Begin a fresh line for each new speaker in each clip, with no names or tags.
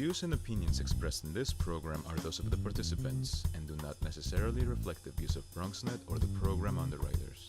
views and opinions expressed in this program are those of the participants and do not necessarily reflect the views of BronxNet or the program underwriters.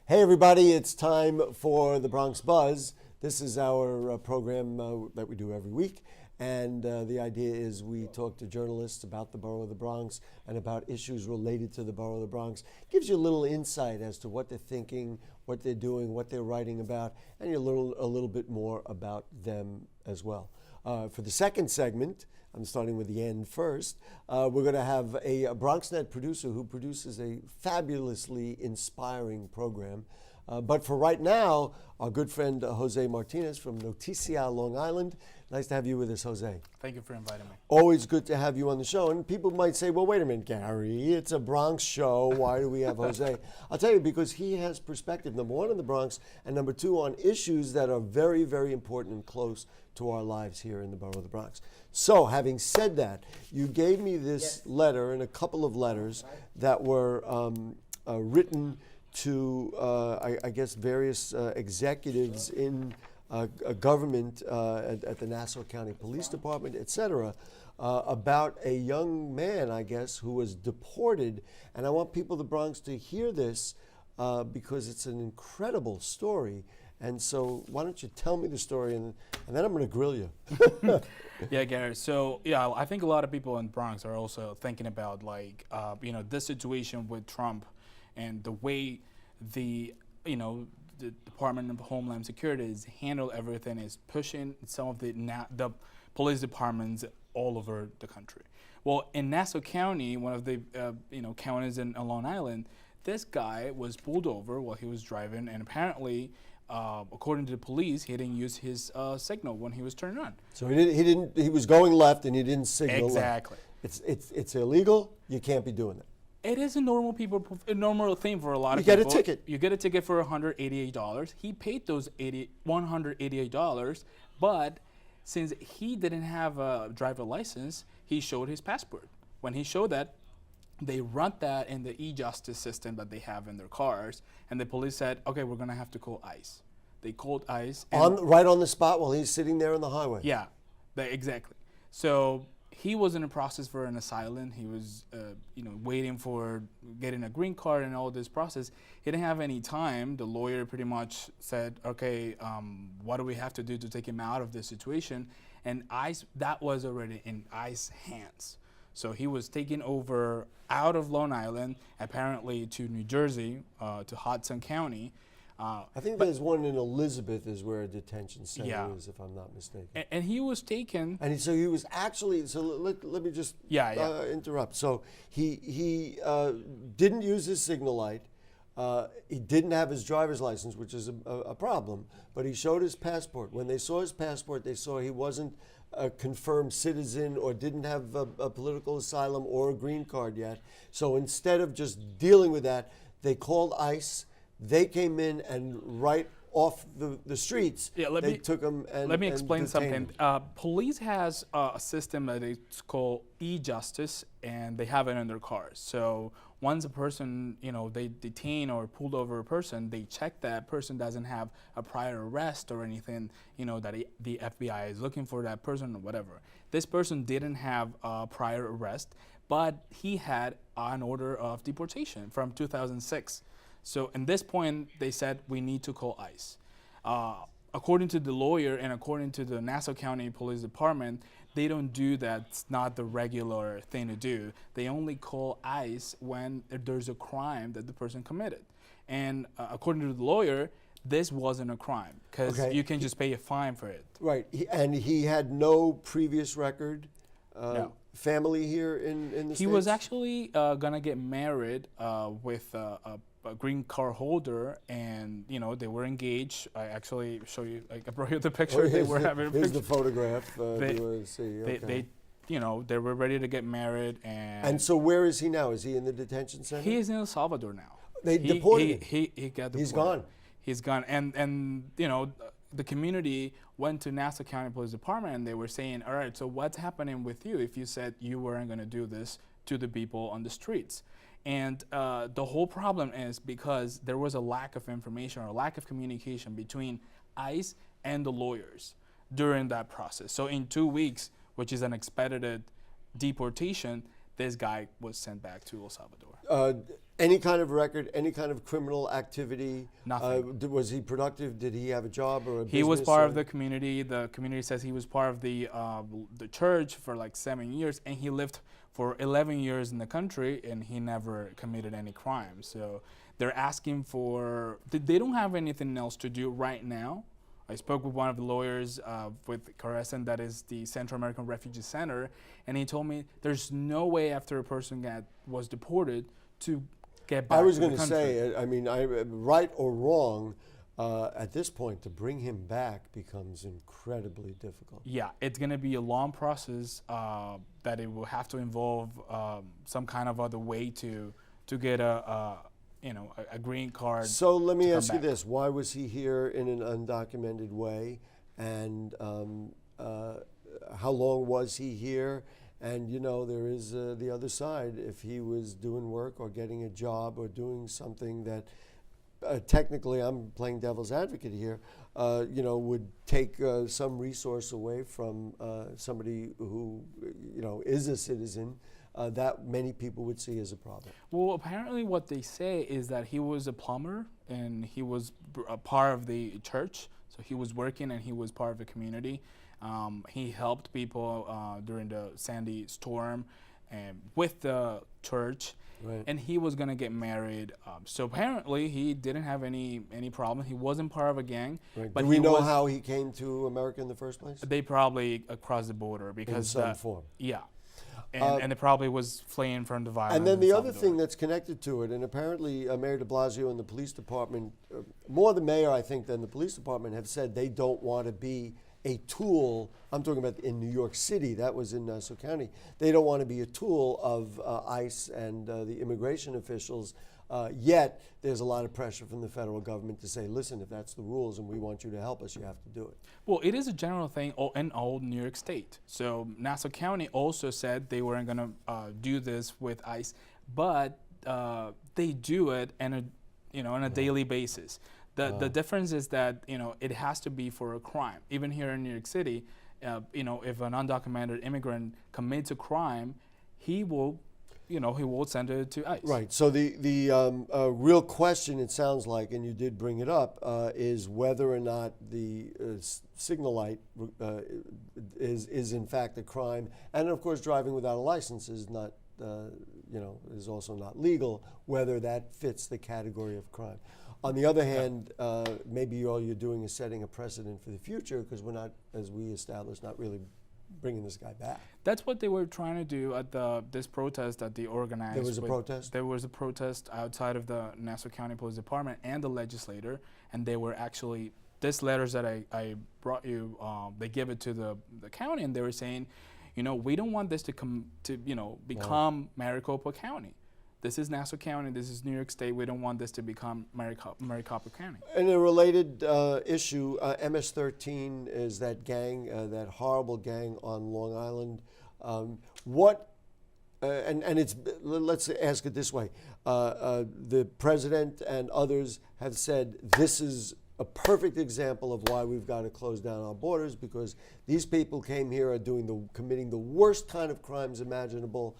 Hey everybody, it's time for the Bronx Buzz. This is our program that we do every week, and the idea is we talk to journalists about the borough of the Bronx and about issues related to the borough of the Bronx. Gives you a little insight as to what they're thinking, what they're doing, what they're writing about, and a little bit more about them as well. For the second segment, I'm starting with the end first. We're going to have a BronxNet producer who produces a fabulously inspiring program. But for right now, our good friend Jose Martinez from Noticia, Long Island. Nice to have you with us, Jose.
Thank you for inviting me.
Always good to have you on the show. And people might say, well, wait a minute, Gary, it's a Bronx show. Why do we have Jose? I'll tell you, because he has perspective, number one, on the Bronx, and number two, on issues that are very, very important and close to our lives here in the borough of the Bronx. So, having said that, you gave me this letter and a couple of letters that were written to, I guess, various executives in government at the Nassau County Police Department, etc., about a young man, I guess, who was deported. And I want people of the Bronx to hear this because it's an incredible story. And so why don't you tell me the story, and then I'm going to grill you.
Yeah, Gary. So, yeah, I think a lot of people in Bronx are also thinking about, like, this situation with Trump and the way the Department of Homeland Security has handled everything is pushing some of the police departments all over the country. Well, in Nassau County, one of the counties in Long Island, this guy was pulled over while he was driving, and apparently, according to the police, he didn't use his signal when he was turning on.
So he was going left and he didn't signal
exactly.
left. It's illegal. You can't be doing it.
It is a normal thing for a lot of people.
You get a ticket.
You get a ticket for $188. He paid those $188, but since he didn't have a driver license, he showed his passport. When he showed that, they run that in the e-justice system that they have in their cars, and the police said, okay, we're going to have to call ICE. They called ICE.
Right on the spot while he's sitting there on the highway?
Yeah, exactly. So he was in a process for an asylum. He was, waiting for getting a green card and all this process. He didn't have any time. The lawyer pretty much said, okay, what do we have to do to take him out of this situation? And ICE, that was already in ICE's hands. So he was taken over out of Long Island, apparently to New Jersey, to Hudson County.
I think there's one in Elizabeth is where a detention center is, if I'm not mistaken.
And he was taken.
And so he was actually, so let me just interrupt. So he didn't use his signal light. He didn't have his driver's license, which is a problem, but he showed his passport. When they saw his passport, they saw he wasn't a confirmed citizen or didn't have a political asylum or a green card yet. So instead of just dealing with that, they called ICE. They came in and right off the streets, they took him and
let me explain something.
Police
has a system that is called e-justice, and they have it in their cars. So once a person, they detain or pulled over a person, they check that person doesn't have a prior arrest or anything, that the FBI is looking for that person or whatever. This person didn't have a prior arrest, but he had an order of deportation from 2006. So at this point, they said, we need to call ICE. According to the lawyer and according to the Nassau County Police Department, they don't do that. It's not the regular thing to do. They only call ICE when there's a crime that the person committed. And according to the lawyer, this wasn't a crime because you can just pay a fine for it.
Right, and he had no previous record?
No.
Family here in the States?
He was actually gonna get married with a green card holder, and they were engaged. I actually show you, I brought you the picture. They were having a picture.
Here's the photograph.
They they were ready to get married,
And so where is he now? Is he in the detention center?
he is in El Salvador now.
They deported him.
He got deported.
He's gone.
He's gone. And the community went to Nassau County Police Department and they were saying, all right, so what's happening with you if you said you weren't going to do this to the people on the streets? And the whole problem is because there was a lack of information or lack of communication between ICE and the lawyers during that process. So in 2 weeks, which is an expedited deportation, this guy was sent back to El Salvador.
Any kind of record, any kind of criminal activity?
Nothing.
Was he productive? Did he have a job or a business?
He was part of the community. The community says he was part of the church for like 7 years, and he lived for 11 years in the country, and he never committed any crime. So they're asking for, they don't have anything else to do right now. I spoke with one of the lawyers with Crescent, that is the Central American Refugee Center, and he told me there's no way after a person was deported to get back
I was
to the
going to
country.
say, I mean, right or wrong, at this point, to bring him back becomes incredibly difficult.
Yeah, it's going to be a long process that it will have to involve some kind of other way to get a green card.
So let me ask you
back.
this: why was he here in an undocumented way, and how long was he here? And there is the other side. If he was doing work or getting a job or doing something that technically, I'm playing devil's advocate here, would take some resource away from somebody who is a citizen. That many people would see as a problem.
Well, apparently what they say is that he was a plumber and he was a part of the church. So he was working and he was part of the community. He helped people during the Sandy storm and with the church.
Right.
And he was going to get married. So apparently he didn't have any problem. He wasn't part of a gang.
Right.
But
Do we
he
know
was,
how he came to America in the first place?
They probably across the border because
In some form.
Yeah. And it probably was fleeing from the violence.
And then
in
the other
Salvador.
thing that's connected to it, and apparently Mayor de Blasio and the police department, more the mayor, I think, than the police department, have said they don't want to be a tool. I'm talking about in New York City, that was in Nassau County. They don't want to be a tool of ICE and the immigration officials. Yet there's a lot of pressure from the federal government to say, listen, if that's the rules and we want you to help us, you have to do it.
Well, it is a general thing in all New York State. So Nassau County also said they weren't going to do this with ICE, but they do it on a daily basis. The difference is that it has to be for a crime. Even here in New York City, if an undocumented immigrant commits a crime, he will send it to ICE.
Right. So the real question, it sounds like, and you did bring it up, is whether or not the signal light is in fact a crime, and of course driving without a license is not, is also not legal. Whether that fits the category of crime. On the other hand, maybe all you're doing is setting a precedent for the future because we're not, as we established, not really bringing this guy back.
That's what they were trying to do at this protest that they organized.
There was a protest?
There was a protest outside of the Nassau County Police Department and the legislator, and they were actually, these letters that I brought you, they give it to the county, and they were saying, we don't want this to become Maricopa County. This is Nassau County, this is New York State, we don't want this to become Maricopa County.
And a related issue, MS-13 is that gang, that horrible gang on Long Island. And it's, let's ask it this way. The president and others have said this is a perfect example of why we've got to close down our borders because these people came here are committing the worst kind of crimes imaginable.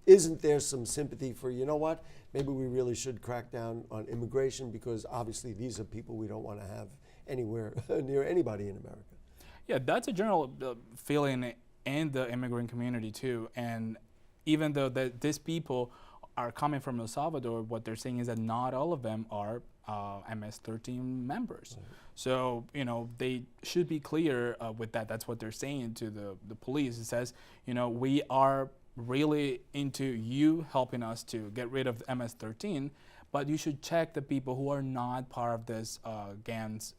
Isn't there some sympathy for, maybe we really should crack down on immigration because obviously these are people we don't want to have anywhere near anybody in America?
Yeah, that's a general feeling in the immigrant community too. And even though these people are coming from El Salvador, what they're saying is that not all of them are MS-13 members. Right. So, they should be clear with that. That's what they're saying to the police. It says, we are really into you helping us to get rid of MS-13, but you should check the people who are not part of this gangs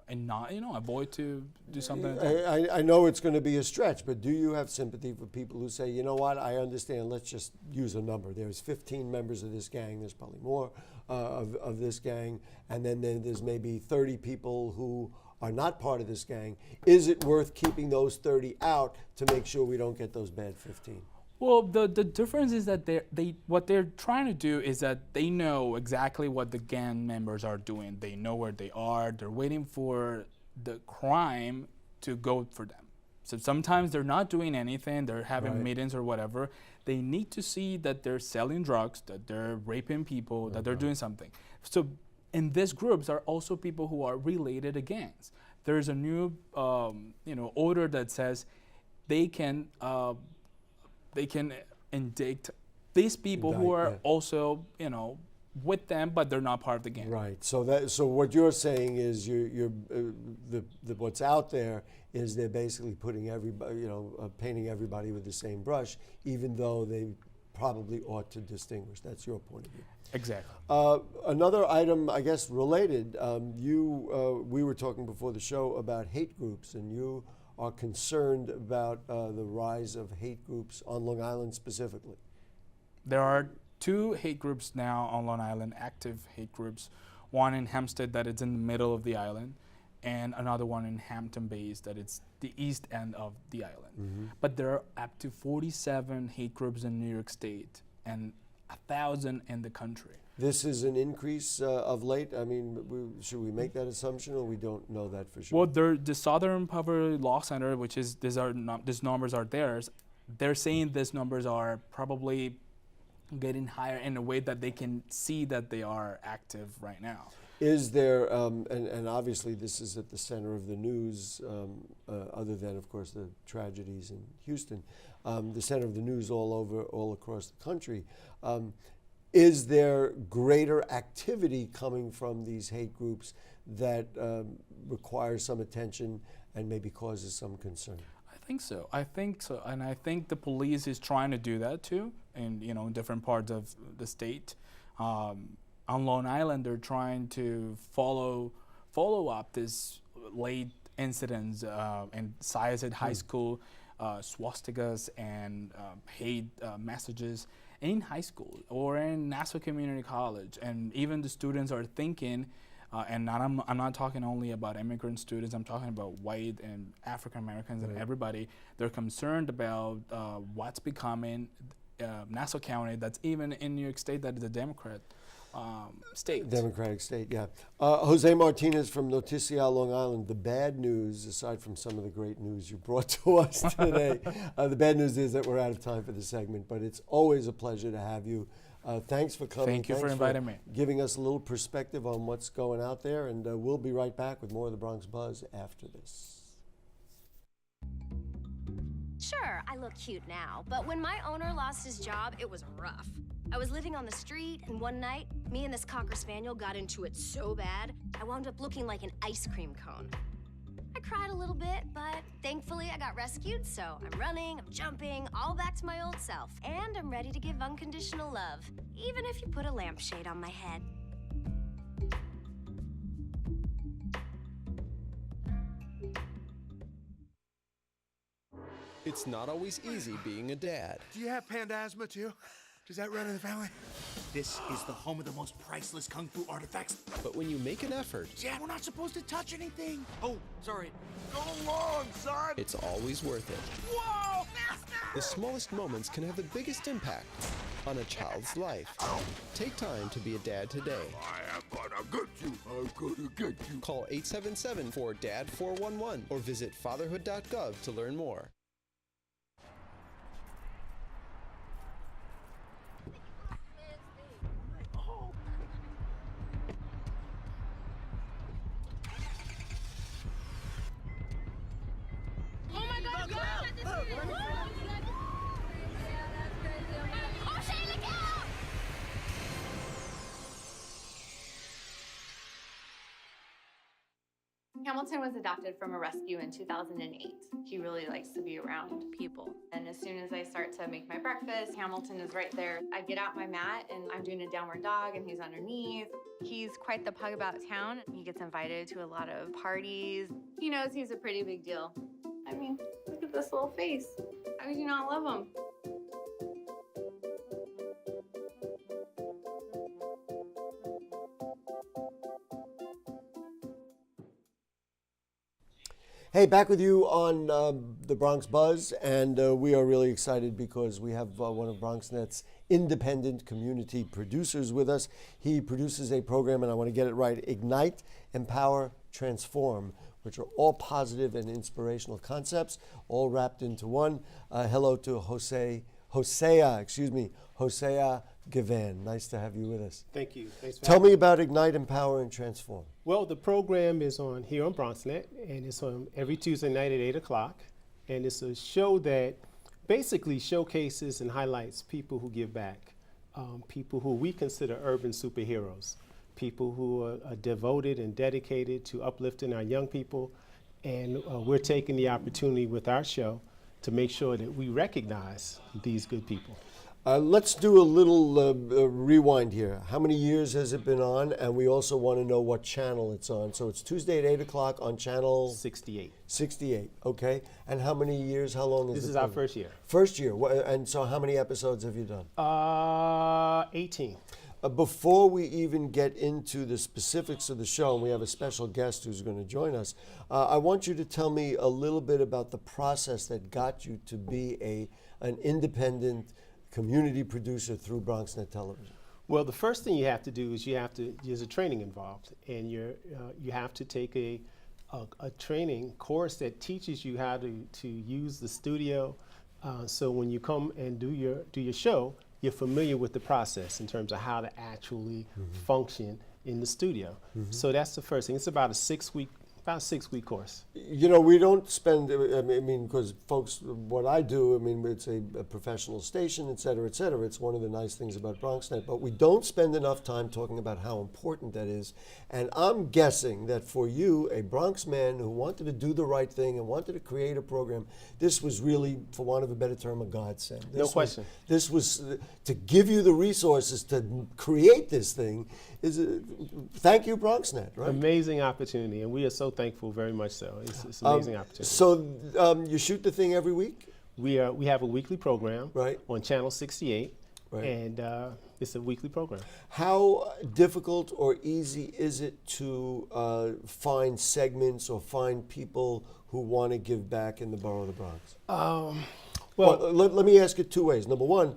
and not, avoid to do something like that.
I know it's going to be a stretch, but do you have sympathy for people who say, you know what, I understand, let's just use a number. There's 15 members of this gang, there's probably more of this gang, and then there's maybe 30 people who are not part of this gang. Is it worth keeping those 30 out to make sure we don't get those bad 15?
Well, the difference is that what they're trying to do is that they know exactly what the gang members are doing. They know where they are. They're waiting for the crime to go for them. So sometimes they're not doing anything. They're having meetings or whatever. They need to see that they're selling drugs, that they're raping people, that they're doing something. So in these groups are also people who are related to gangs. There's a new order that says they can indict these people who are also, with them, but they're not part of the gang.
Right. So what you're saying is what's out there is they're basically putting everybody, painting everybody with the same brush, even though they probably ought to distinguish. That's your point of view.
Exactly.
Another item, I guess, related. We were talking before the show about hate groups, and you are concerned about the rise of hate groups on Long Island specifically.
There are 2 hate groups now on Long Island, active hate groups. One in Hempstead that is in the middle of the island, and another one in Hampton Bays that it's the east end of the island. Mm-hmm. But there are up to 47 hate groups in New York State and 1,000 in the country.
This is an increase of late. I mean, should we make that assumption, or we don't know that for sure?
Well, the Southern Poverty Law Center, which is these numbers are theirs. They're saying these numbers are probably getting higher in a way that they can see that they are active right now.
Is there, and obviously this is at the center of the news, other than, of course, the tragedies in Houston, the center of the news all across the country. Is there greater activity coming from these hate groups that requires some attention and maybe causes some concern?
I think so. And I think the police is trying to do that too, in different parts of the state. On Long Island, they're trying to follow up this late incidents in Syosset High School, swastikas and hate messages in high school or in Nassau Community College, and even the students are thinking. And I'm not talking only about immigrant students. I'm talking about white and African Americans and everybody. They're concerned about what's becoming Nassau County. That's even in New York State. That is a Democrat state.
Democratic state, yeah. Jose Martinez from Noticia, Long Island. The bad news, aside from some of the great news you brought to us today, the bad news is that we're out of time for the segment. But it's always a pleasure to have you. Thanks for coming.
Thank you for inviting me.
Giving us a little perspective on what's going out there, and we'll be right back with more of the Bronx Buzz after this.
Sure, I look cute now, but when my owner lost his job, it was rough. I was living on the street, and one night, me and this Cocker Spaniel got into it so bad, I wound up looking like an ice cream cone. I cried a little bit, but thankfully I got rescued, so I'm running, I'm jumping, all back to my old self. And I'm ready to give unconditional love, even if you put a lampshade on my head.
It's not always easy being a dad.
Do you have panda asthma too? Does that run in the family? This is the home of the most priceless kung fu artifacts.
But when you make an effort,
Dad, we're not supposed to touch anything.
Oh, sorry.
Go along, son.
it's always worth it.
Whoa, master!
The smallest moments can have the biggest impact on a child's life. Take time to be a dad today.
I am gonna get you. I'm gonna get you.
Call 877-4DAD-411 or visit fatherhood.gov to learn more.
Oh my God, go! Oh, Shane, look out!
Hamilton was adopted from a rescue in 2008. He really likes to be around people. And as soon as I start to make my breakfast, Hamilton is right there. I get out my mat and I'm doing a downward dog and he's underneath. He's quite the pug about town. He gets invited to a lot of parties. He knows he's a pretty big deal. I mean, look at this little face. How could you not love him?
Hey, back with you on the Bronx Buzz, and we are really excited because we have one of BronxNet's independent community producers with us. He produces a program, and I want to get it right, Ignite, Empower, Transform, which are all positive and inspirational concepts, all wrapped into one. Hello to Hosea Gavan. Nice to have you with us.
Thank you. Thanks for
Tell
having
me about Ignite, Empower, and Transform.
Well, the program is on here on BronxNet, and it's on every Tuesday night at 8 o'clock. And it's a show that basically showcases and highlights people who give back, people who we consider urban superheroes, people who are devoted and dedicated to uplifting our young people. And we're taking the opportunity with our show to make sure that we recognize these good people.
Let's do a little rewind here. How many years has it been on? And we also want to know what channel it's on. So it's Tuesday at 8 o'clock on channel
68.
68, okay. And how many years, how long is it?
This is our first year.
First year. And so how many episodes have you done?
18.
Before we even get into the specifics of the show, and we have a special guest who's going to join us, I want you to tell me a little bit about the process that got you to be an independent community producer through BronxNet Television.
Well, the first thing you have to do is there's a training involved, and you have to take a training course that teaches you how to use the studio. So when you come and do your show, you're familiar with the process in terms of how to actually function in the studio. So that's the first thing. It's about a 6-week course.
You know, we don't spend, I mean, because folks, what I do, I mean, it's a professional station, et cetera, et cetera. It's one of the nice things about BronxNet, but we don't spend enough time talking about how important that is. And I'm guessing that for you, a Bronx man who wanted to do the right thing and wanted to create a program, this was really, for want of a better term, a godsend.
No question.
This was to give you the resources to create this thing. Thank you, BronxNet, right?
Amazing opportunity, and we are so thankful, very much so. It's an amazing opportunity.
So you shoot the thing every week?
We have a weekly program
right
on channel 68,
right.
And it's a weekly program.
How difficult or easy is it to find segments or find people who want to give back in the borough of the Bronx? Well, let me ask it two ways. Number one,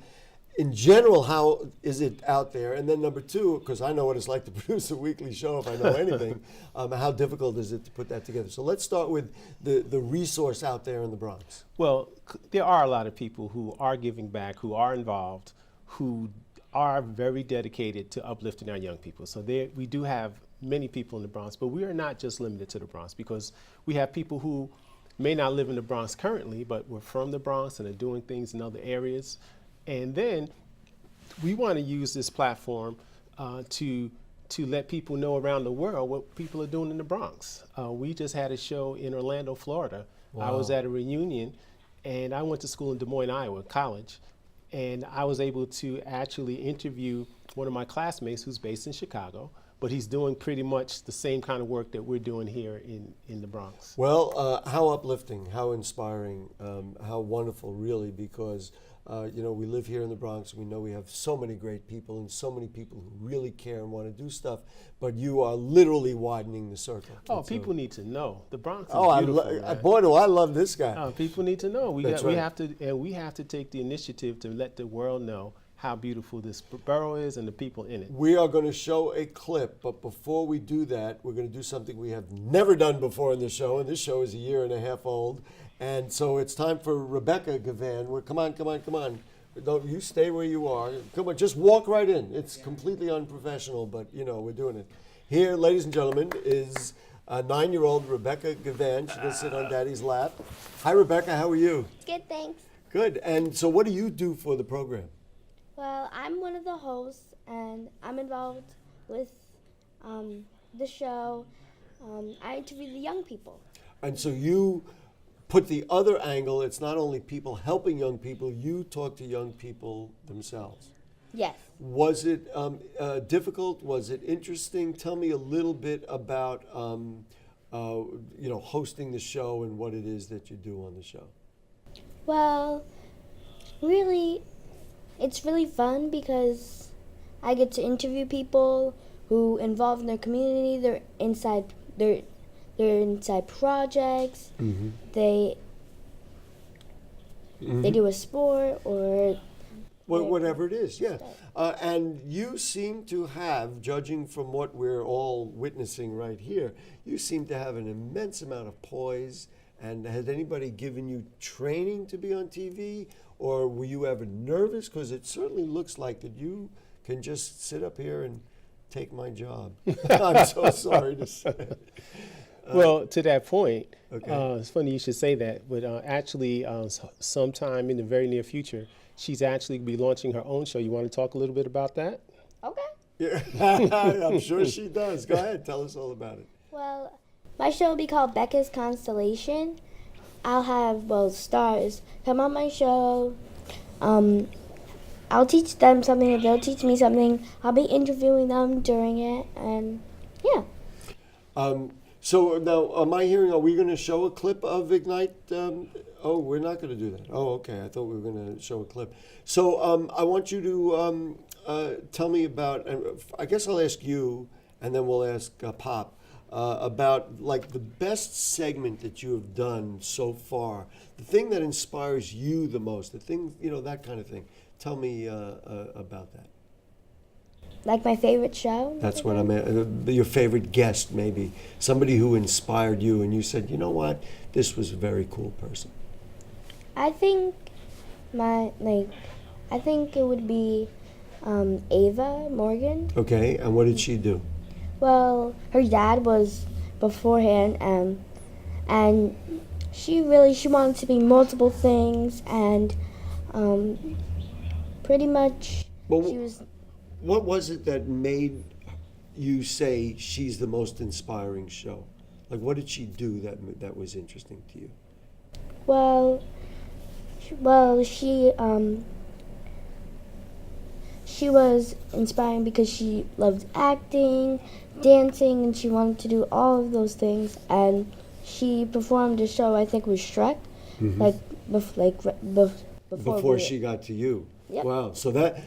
in general, how is it out there? And then number two, because I know what it's like to produce a weekly show if I know anything, how difficult is it to put that together? So let's start with the resource out there in the Bronx.
Well, there are a lot of people who are giving back, who are involved, who are very dedicated to uplifting our young people. So we do have many people in the Bronx, but we are not just limited to the Bronx, because we have people who may not live in the Bronx currently, but we're from the Bronx and are doing things in other areas. And then we want to use this platform to let people know around the world what people are doing in the Bronx. We just had a show in Orlando, Florida. Wow. I was at a reunion, and I went to school in Des Moines, Iowa, college, and I was able to actually interview one of my classmates who's based in Chicago, but he's doing pretty much the same kind of work that we're doing here in the Bronx.
Well, how uplifting, how inspiring, how wonderful, really, because you know, we live here in the Bronx. We know we have so many great people and so many people who really care and want to do stuff, but you are literally widening the circle.
Oh, people need to know. The Bronx is
beautiful. Boy, do I love this guy.
People need to know. We
right.
we have to take the initiative to let the world know how beautiful this borough is and the people in it.
We are going to show a clip, but before we do that, we're going to do something we have never done before in the show, and this show is 1.5 years old. And so it's time for Rebecca Gavan. Come on. Don't you stay where you are. Come on, just walk right in. It's completely unprofessional, but you know, we're doing it. Here, ladies and gentlemen, is 9-year-old Rebecca Gavan. She's going to sit on Daddy's lap. Hi, Rebecca, how are you?
Good, thanks.
Good. And so what do you do for the program?
Well, I'm one of the hosts, and I'm involved with the show. I interview the young people.
And so you put the other angle. It's not only people helping young people, you talk to young people themselves.
Yes.
Was it difficult? Was it interesting? Tell me a little bit about hosting the show and what it is that you do on the show.
Well, really, it's really fun because I get to interview people who involved in their community. They're inside projects.
Mm-hmm.
They do a sport or
whatever it is, yeah. And you seem to have, judging from what we're all witnessing right here, you seem to have an immense amount of poise. And has anybody given you training to be on TV? Or were you ever nervous? Because it certainly looks like that you can just sit up here and take my job. I'm so sorry to say.
Well, to that point,
Okay.
it's funny you should say that, but actually sometime in the very near future, she's actually be launching her own show. You want to talk a little bit about that?
Okay.
Yeah. I'm sure she does. Go ahead, tell us all about it.
Well, my show will be called Becca's Constellation. I'll have, stars come on my show. I'll teach them something, and they'll teach me something. I'll be interviewing them during it, and yeah.
So now, am I hearing, are we going to show a clip of Ignite? Oh, we're not going to do that. Oh, okay. I thought we were going to show a clip. So I want you to tell me about, I guess I'll ask you, and then we'll ask Pop, about like the best segment that you have done so far, the thing that inspires you the most, the thing, that kind of thing. Tell me about that.
Like my favorite show?
That's what I meant. Your favorite guest, maybe. Somebody who inspired you and you said, you know what, this was a very cool person.
I think it would be Ava Morgan.
Okay, and what did she do?
Well, her dad was beforehand, and she wanted to be multiple things, and pretty much she was.
What was it that made you say she's the most inspiring show? Like, what did she do that was interesting to you?
Well, she was inspiring because she loved acting, dancing, and she wanted to do all of those things. And she performed a show, I think, with Shrek,
Before she got to you.
Yep.
Wow.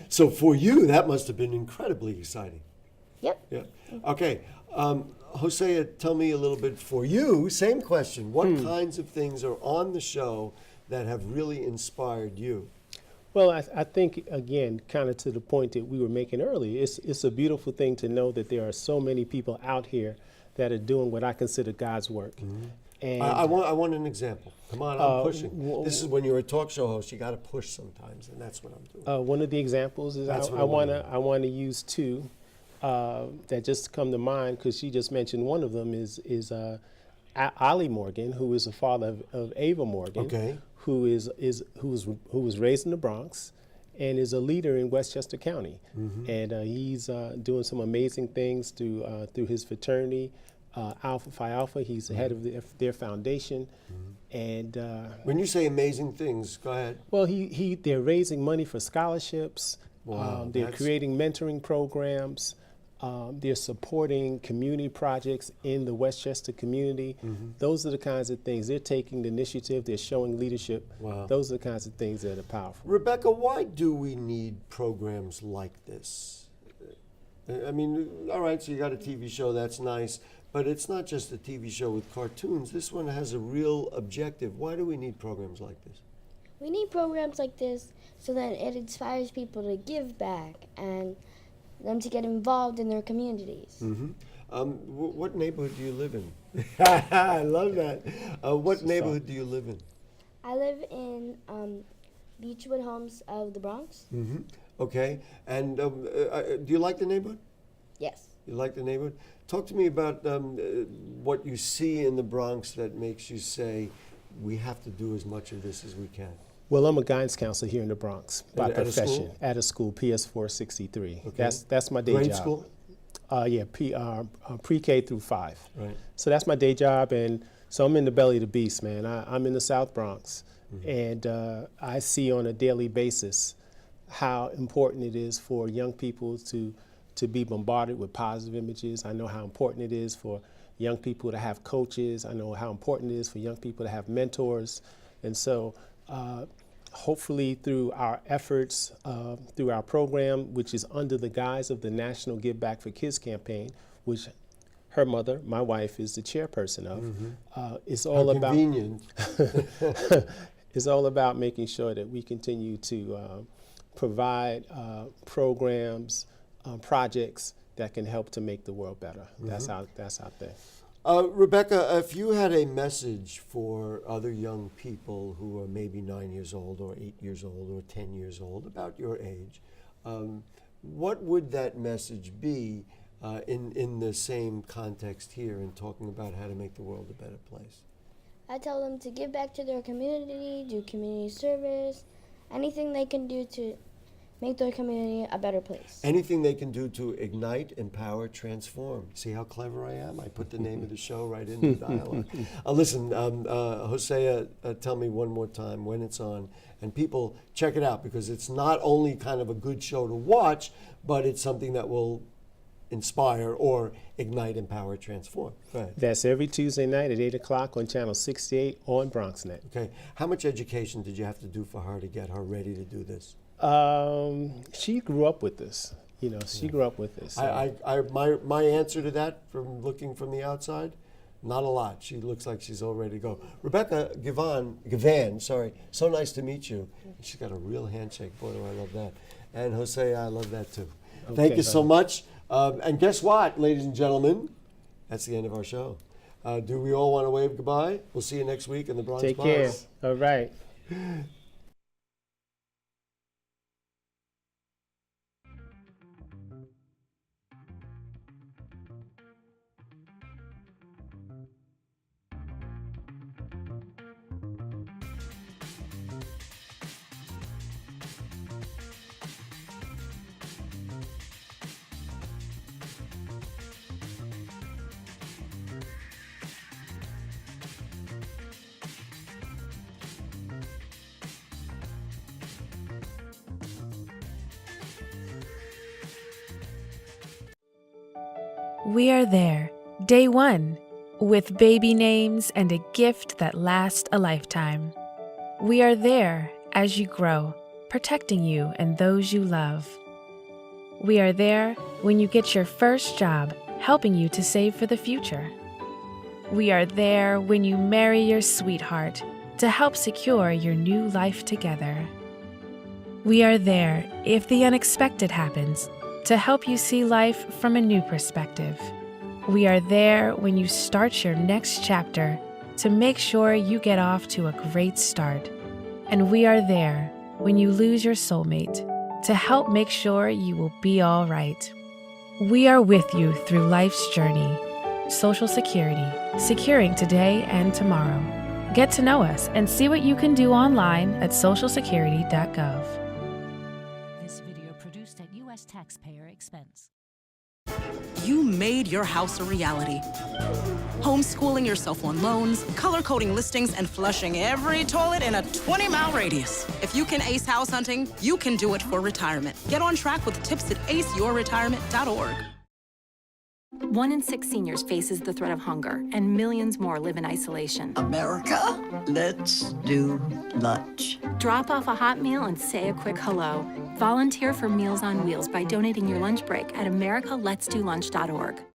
So for you, that must have been incredibly exciting.
Yep.
Yeah. Okay. Hosea, tell me a little bit for you. Same question. What kinds of things are on the show that have really inspired you?
Well, I think, again, kind of to the point that we were making earlier, it's a beautiful thing to know that there are so many people out here that are doing what I consider God's work.
Mm-hmm.
And
I want an example. Come on, I'm pushing. This is when you're a talk show host, you got to push sometimes, and that's what I'm doing.
one of the examples is I want to use two that just come to mind because she just mentioned one of them is Ollie Morgan, who is the father of Ava Morgan.
Okay.
Who was raised in the Bronx and is a leader in Westchester County. Mm-hmm. And he's doing some amazing things through his fraternity, Alpha Phi Alpha. He's the head of their foundation. Mm-hmm. And
when you say amazing things, go ahead.
Well, they're raising money for scholarships.
Wow,
they're creating mentoring programs. They're supporting community projects in the Westchester community. Mm-hmm. Those are the kinds of things. They're taking the initiative. They're showing leadership. Wow. Those are the kinds of things that are powerful.
Rebecca, why do we need programs like this? I mean, all right, so you got a TV show, that's nice, but it's not just a TV show with cartoons. This one has a real objective. Why do we need programs like this?
We need programs like this so that it inspires people to give back and them to get involved in their communities.
Mm-hmm. What neighborhood do you live in? I love that. What neighborhood do you live in?
I live in Beechwood Homes of the Bronx.
Mm-hmm. Okay. And do you like the neighborhood?
Yes.
You like the neighborhood? Talk to me about what you see in the Bronx that makes you say, we have to do as much of this as we can.
Well, I'm a guidance counselor here in the Bronx by
At a
profession.
school?
At a school, PS 463.
Okay.
That's my day
Grade
job.
school?
pre-K through 5.
Right.
So that's my day job, and so I'm in the belly of the beast, man. I'm in the South Bronx, and I see on a daily basis how important it is for young people to be bombarded with positive images. I know how important it is for young people to have coaches. I know how important it is for young people to have mentors. And so hopefully through our efforts, through our program, which is under the guise of the National Give Back for Kids campaign, which her mother, my wife, is the chairperson of, it's all about
convenient.
it's all about making sure that we continue to provide programs, projects that can help to make the world better. That's out there.
Rebecca, if you had a message for other young people who are maybe 9 years old or 8 years old or 10 years old, about your age, what would that message be in the same context here in talking about how to make the world a better place?
I tell them to give back to their community, do community service, anything they can do to make their community a better place.
Anything they can do to ignite, empower, transform. See how clever I am? I put the name of the show right in the dialogue. Listen, Hosea, tell me one more time when it's on. And people, check it out, because it's not only kind of a good show to watch, but it's something that will inspire or ignite, empower, transform. Go ahead.
That's every Tuesday night at 8 o'clock on Channel 68 on BronxNet.
Okay. How much education did you have to do for her to get her ready to do this?
She grew up with this. She grew up with this.
My answer to that, from looking from the outside, not a lot. She looks like she's all ready to go. Rebecca Gavan, so nice to meet you. She's got a real handshake. Boy, do I love that. And Hosea, I love that too.
Okay,
Thank you so much. And guess what, ladies and gentlemen? That's the end of our show. Do we all want to wave goodbye? We'll see you next week in the Bronx Buzz.
Take care. All right.
We are there, day one, with baby names and a gift that lasts a lifetime. We are there as you grow, protecting you and those you love. We are there when you get your first job, helping you to save for the future. We are there when you marry your sweetheart to help secure your new life together. We are there if the unexpected happens, to help you see life from a new perspective. We are there when you start your next chapter to make sure you get off to a great start. And we are there when you lose your soulmate to help make sure you will be all right. We are with you through life's journey. Social Security, securing today and tomorrow. Get to know us and see what you can do online at socialsecurity.gov.
Taxpayer expense. You made your house a reality. Homeschooling yourself on loans, color-coding listings, and flushing every toilet in a 20-mile radius. If you can ace house hunting, you can do it for retirement. Get on track with tips at aceyourretirement.org.
1 in 6 seniors faces the threat of hunger, and millions more live in isolation.
America, let's do lunch.
Drop off a hot meal and say a quick hello. Volunteer for Meals on Wheels by donating your lunch break at americaletsdolunch.org.